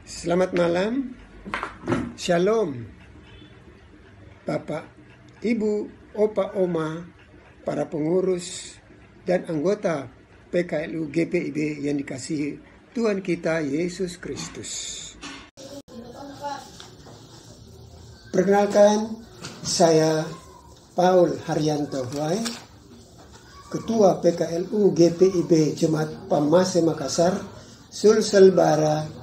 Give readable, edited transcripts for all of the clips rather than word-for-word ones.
Selamat malam, Shalom, Bapak, Ibu, Opa, Oma, para pengurus dan anggota PKLU GPIB yang dikasihi Tuhan kita Yesus Kristus. Perkenalkan, saya Paul Haryanto Huai, Ketua PKLU GPIB Jemaat Pamase Makassar, Sulsel Bara,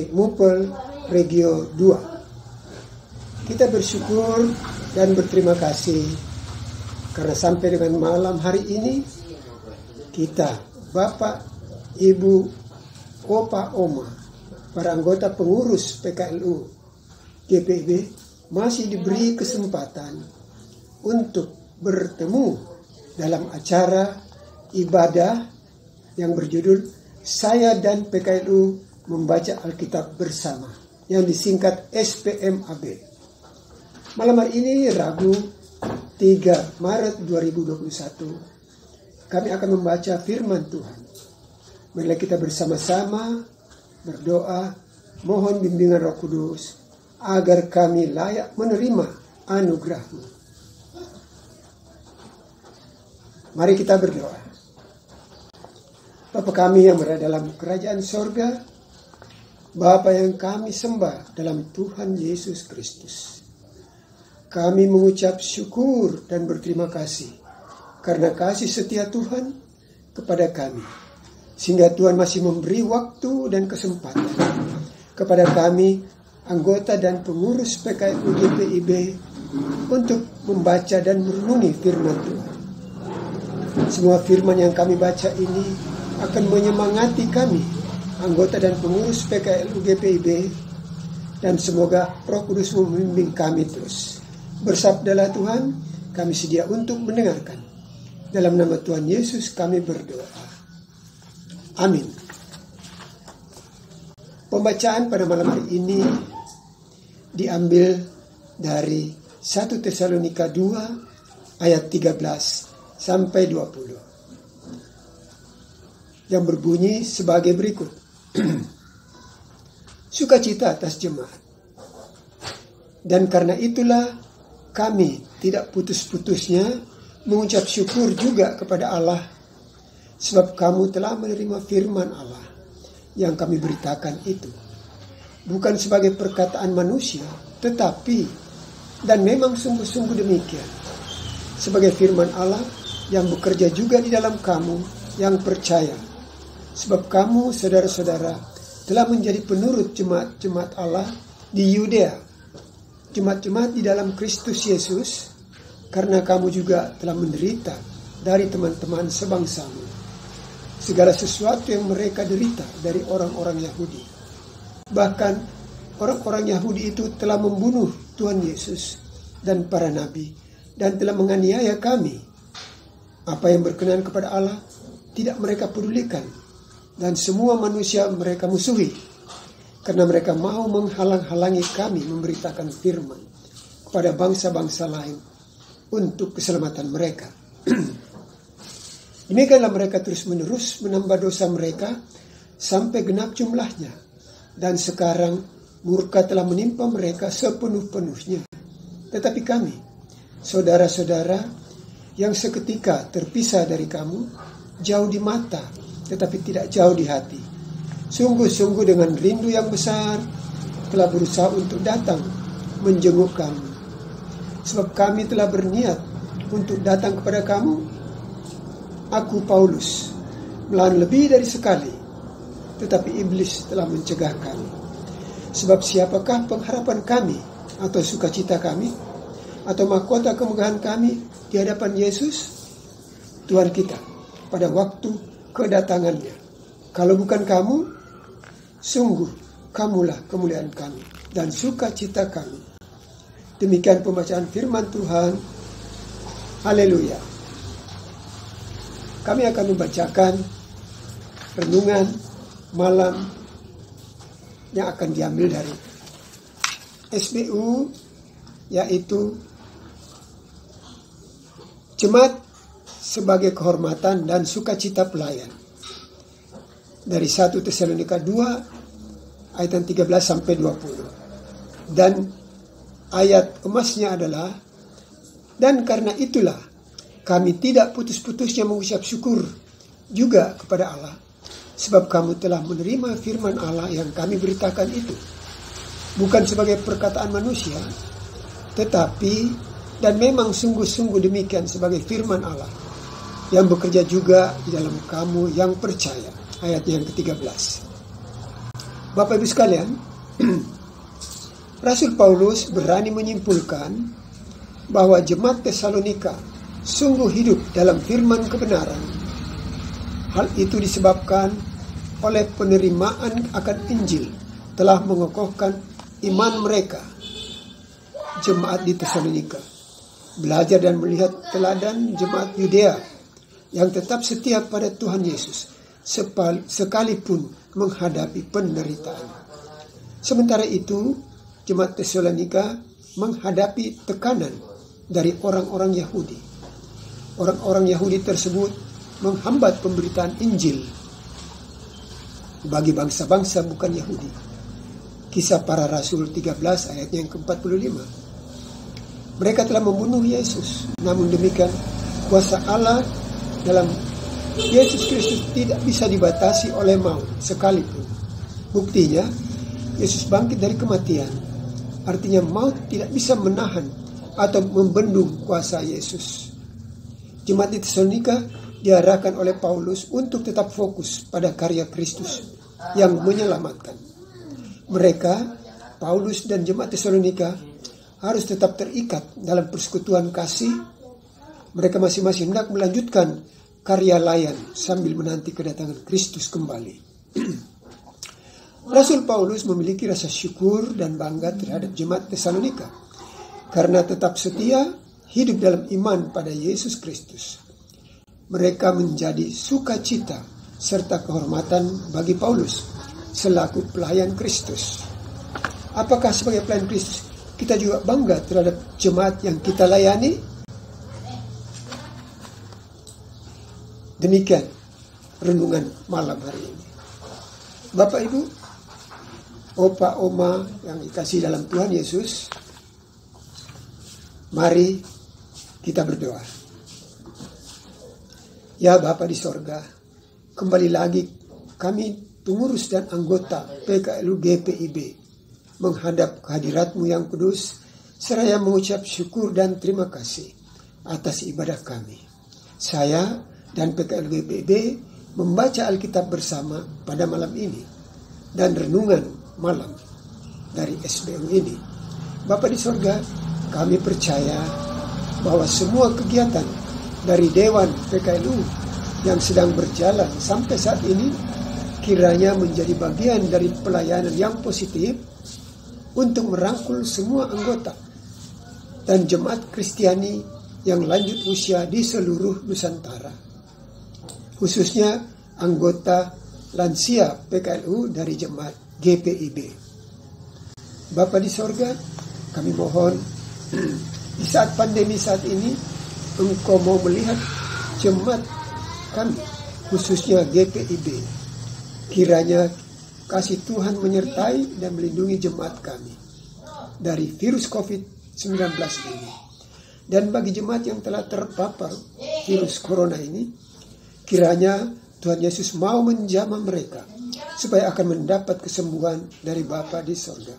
Mupel Regio 2. Kita bersyukur dan berterima kasih karena sampai dengan malam hari ini kita, Bapak, Ibu, Opa, Oma, para anggota pengurus PKLU GPIB masih diberi kesempatan untuk bertemu dalam acara ibadah yang berjudul Saya dan PKLU Membaca Alkitab Bersama yang disingkat SPMAB. Malam hari ini Rabu 3 Maret 2021 kami akan membaca firman Tuhan. Marilah kita bersama-sama berdoa mohon bimbingan Roh Kudus agar kami layak menerima anugerah-Mu. Mari kita berdoa. Bapa kami yang berada dalam kerajaan sorga, Bapa yang kami sembah dalam Tuhan Yesus Kristus, kami mengucap syukur dan berterima kasih karena kasih setia Tuhan kepada kami, sehingga Tuhan masih memberi waktu dan kesempatan kepada kami, anggota dan pengurus PKLU GPIB, untuk membaca dan merenungi firman Tuhan. Semua firman yang kami baca ini akan menyemangati kami, anggota dan pengurus PKLU GPIB, dan semoga Roh Kudus membimbing kami terus. Bersabdalah Tuhan, kami sedia untuk mendengarkan. Dalam nama Tuhan Yesus kami berdoa. Amin. Pembacaan pada malam hari ini diambil dari 1 Tesalonika 2 ayat 13 sampai 20. Yang berbunyi sebagai berikut. Sukacita atas jemaat. Dan karena itulah kami tidak putus-putusnya mengucap syukur juga kepada Allah, sebab kamu telah menerima firman Allah yang kami beritakan itu, bukan sebagai perkataan manusia, tetapi, dan memang sungguh-sungguh demikian, sebagai firman Allah yang bekerja juga di dalam kamu yang percaya. Sebab kamu, saudara-saudara, telah menjadi penurut jemaat-jemaat Allah di Yudea, jemaat-jemaat di dalam Kristus Yesus, karena kamu juga telah menderita dari teman-teman sebangsamu segala sesuatu yang mereka derita dari orang-orang Yahudi. Bahkan orang-orang Yahudi itu telah membunuh Tuhan Yesus dan para nabi, dan telah menganiaya kami. Apa yang berkenan kepada Allah tidak mereka pedulikan, dan semua manusia mereka musuhi, karena mereka mau menghalang-halangi kami memberitakan firman kepada bangsa-bangsa lain untuk keselamatan mereka. Demikianlah mereka terus-menerus menambah dosa mereka sampai genap jumlahnya, dan sekarang murka telah menimpa mereka sepenuh-penuhnya. Tetapi kami, saudara-saudara yang seketika terpisah dari kamu, jauh di mata tetapi tidak jauh di hati, sungguh-sungguh dengan rindu yang besar telah berusaha untuk datang menjenguk kamu. Sebab kami telah berniat untuk datang kepada kamu, aku Paulus, melawan lebih dari sekali, tetapi iblis telah mencegah kami. Sebab siapakah pengharapan kami, atau sukacita kami, atau mahkota kemegahan kami di hadapan Yesus Tuhan kita pada waktu kedatangannya? Kalau bukan kamu, sungguh kamulah kemuliaan kami dan sukacita kami. Demikian pembacaan firman Tuhan. Haleluya. Kami akan membacakan renungan malam yang akan diambil dari SBU, yaitu Jemaat sebagai kehormatan dan sukacita pelayan. Dari 1 Tesalonika 2 ayat yang 13 sampai 20. Dan ayat emasnya adalah, dan karena itulah kami tidak putus-putusnya mengucap syukur juga kepada Allah, sebab kamu telah menerima firman Allah yang kami beritakan itu, bukan sebagai perkataan manusia, tetapi dan memang sungguh-sungguh demikian sebagai firman Allah yang bekerja juga di dalam kamu yang percaya. Ayat yang ke-13. Bapak Ibu sekalian, Rasul Paulus berani menyimpulkan bahwa jemaat Tesalonika sungguh hidup dalam firman kebenaran. Hal itu disebabkan oleh penerimaan akan Injil telah mengokohkan iman mereka. Jemaat di Tesalonika belajar dan melihat teladan jemaat Yudea yang tetap setia pada Tuhan Yesus sekalipun menghadapi penderitaan. Sementara itu, jemaat Tesalonika menghadapi tekanan dari orang-orang Yahudi. Orang-orang Yahudi tersebut menghambat pemberitaan Injil bagi bangsa-bangsa bukan Yahudi. Kisah Para Rasul 13 ayat yang ke-45. Mereka telah membunuh Yesus. Namun demikian, kuasa Allah dalam Yesus Kristus tidak bisa dibatasi oleh maut sekalipun. Buktinya, Yesus bangkit dari kematian. Artinya maut tidak bisa menahan atau membendung kuasa Yesus. Jemaat di Tesalonika diarahkan oleh Paulus untuk tetap fokus pada karya Kristus yang menyelamatkan. Mereka, Paulus dan jemaat Tesalonika, harus tetap terikat dalam persekutuan kasih. Mereka masing-masing hendak melanjutkan karya layan sambil menanti kedatangan Kristus kembali. Rasul Paulus memiliki rasa syukur dan bangga terhadap jemaat Tesalonika karena tetap setia hidup dalam iman pada Yesus Kristus. Mereka menjadi sukacita serta kehormatan bagi Paulus selaku pelayan Kristus. Apakah sebagai pelayan Kristus kita juga bangga terhadap jemaat yang kita layani? Demikian renungan malam hari ini. Bapak Ibu, Opa Oma yang dikasihi dalam Tuhan Yesus, mari kita berdoa. Ya Bapa di sorga, kembali lagi kami pengurus dan anggota PKLU GPIB menghadap kehadirat-Mu yang kudus, seraya mengucap syukur dan terima kasih atas ibadah kami. Saya dan PKLU GPIB membaca Alkitab bersama pada malam ini dan renungan malam dari SBU ini. Bapa di sorga, kami percaya bahwa semua kegiatan dari Dewan PKLU yang sedang berjalan sampai saat ini kiranya menjadi bagian dari pelayanan yang positif untuk merangkul semua anggota dan jemaat Kristiani yang lanjut usia di seluruh Nusantara, khususnya anggota lansia PKLU dari jemaat GPIB. Bapa di sorga, kami mohon di saat pandemi saat ini, Engkau mau melihat jemaat kami, khususnya GPIB. Kiranya kasih Tuhan menyertai dan melindungi jemaat kami dari virus COVID-19 ini. Dan bagi jemaat yang telah terpapar virus corona ini, kiranya Tuhan Yesus mau menjamah mereka supaya akan mendapat kesembuhan dari Bapa di sorga.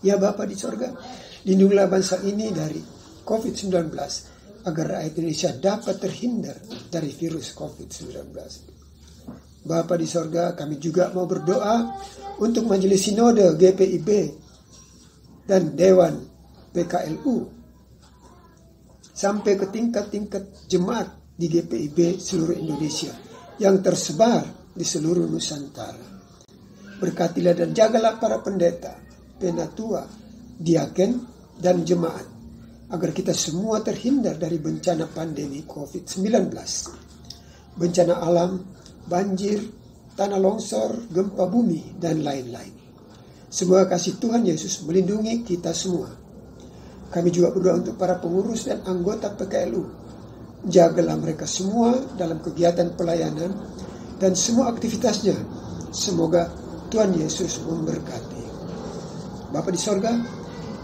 Ya Bapa di sorga, lindungilah bangsa ini dari COVID-19 agar rakyat Indonesia dapat terhindar dari virus COVID-19. Bapa di sorga, kami juga mau berdoa untuk Majelis Sinode GPIB dan Dewan PKLU sampai ke tingkat-tingkat jemaat di GPIB seluruh Indonesia yang tersebar di seluruh Nusantara. Berkatilah dan jagalah para pendeta, penatua, diaken, dan jemaat agar kita semua terhindar dari bencana pandemi COVID-19. Bencana alam, banjir, tanah longsor, gempa bumi, dan lain-lain. Semoga kasih Tuhan Yesus melindungi kita semua. Kami juga berdoa untuk para pengurus dan anggota PKLU. Jagalah mereka semua dalam kegiatan pelayanan dan semua aktivitasnya. Semoga Tuhan Yesus memberkati. Bapa di sorga,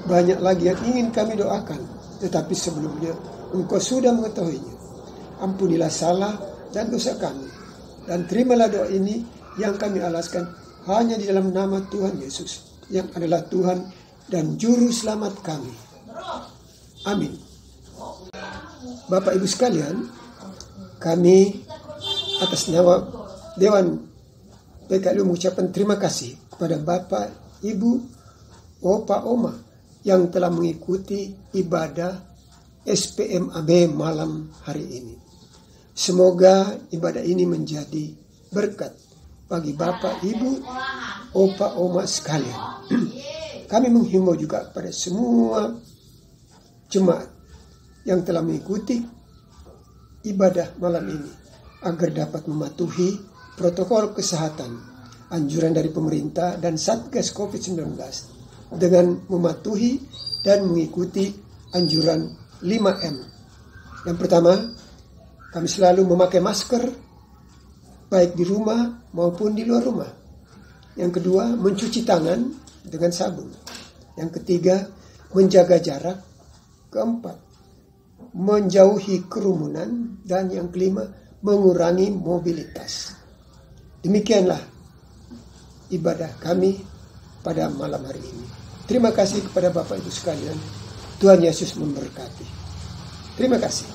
banyak lagi yang ingin kami doakan, tetapi sebelumnya Engkau sudah mengetahuinya. Ampunilah salah dan dosa kami, dan terimalah doa ini yang kami alaskan hanya di dalam nama Tuhan Yesus, yang adalah Tuhan dan Juru Selamat kami. Amin. Bapak Ibu sekalian, kami atas nama Dewan PKLU mengucapkan terima kasih kepada Bapak, Ibu, Opa, Oma yang telah mengikuti ibadah SPMAB malam hari ini. Semoga ibadah ini menjadi berkat bagi Bapak, Ibu, Opa, Oma sekalian. Kami menghimbau juga pada semua jemaat yang telah mengikuti ibadah malam ini agar dapat mematuhi protokol kesehatan, anjuran dari pemerintah dan Satgas COVID-19 dengan mematuhi dan mengikuti anjuran 5M. Yang pertama, kami selalu memakai masker baik di rumah maupun di luar rumah. Yang kedua, mencuci tangan dengan sabun. Yang ketiga, menjaga jarak. Keempat, menjauhi kerumunan. Dan yang kelima, mengurangi mobilitas. Demikianlah ibadah kami pada malam hari ini. Terima kasih kepada Bapak Ibu sekalian. Tuhan Yesus memberkati. Terima kasih.